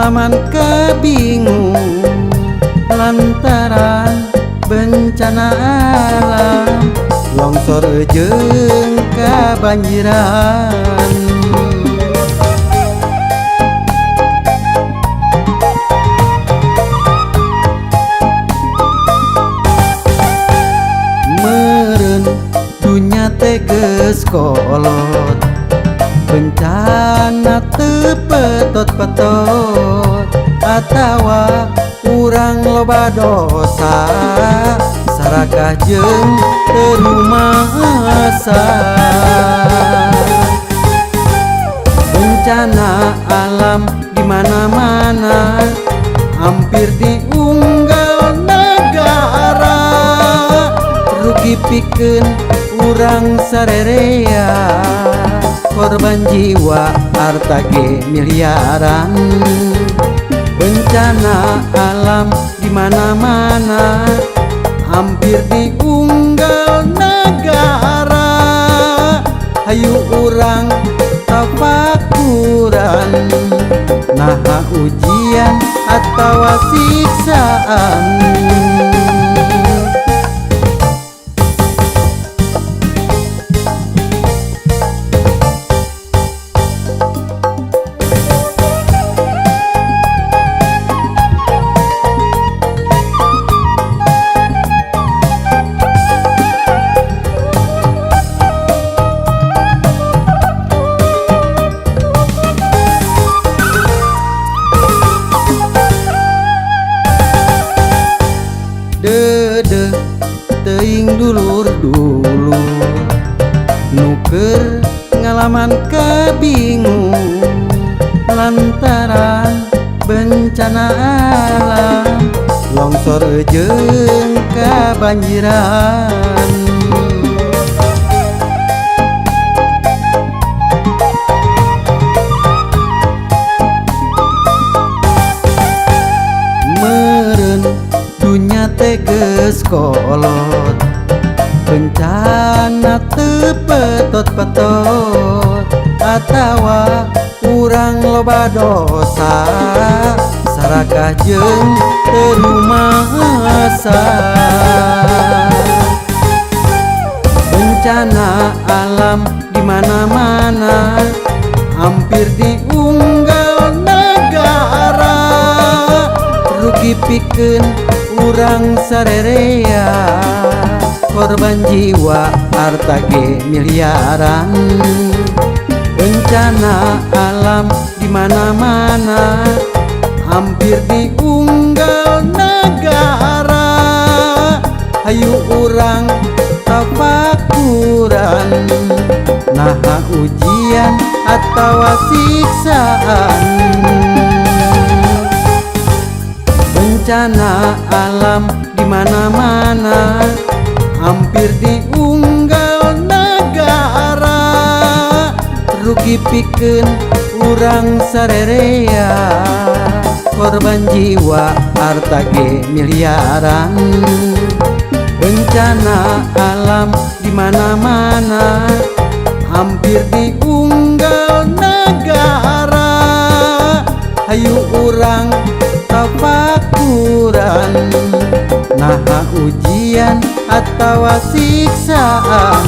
ngalaman kebingung lantaran bencana alam longsor jeung kabanjiran. Meureun dunya teh geus kolot, bencana teu petot-petot, atawa urang loba dosa sarakah jeung teu lumaasa. Bencana alam di mana-mana hampir diunggal negara, rugi pikeun urang sarerea, korban jiwa harta ge miliaran. Bencana alam di mana-mana hampir diunggal negara, hayu urang tafakuran naha ujian atawa siksaan. Dedeh teuing dulur-dulur nuker ngalaman kebingung lantaran bencana alam longsor jeung kabanjiran. Meureun dunya teh geus kolot, bencana teu petot-petot, atawa urang loba dosa sarakah jeung teu lumaasa. Bencana alam di mana-mana hampir diunggal negara, rugi pikeun urang sarerea, korban jiwa harta ge miliaran. Bencana alam di mana-mana hampir diunggal negara, hayu urang tafakuran naha ujian atawa siksaan. Bencana alam di mana-mana hampir diunggal negara, rugi pikeun urang sarerea, korban jiwa harta ge miliaran. Bencana alam di mana-mana hampir diunggal negara, hayu urang tafakuran naha ujian atawa siksaan.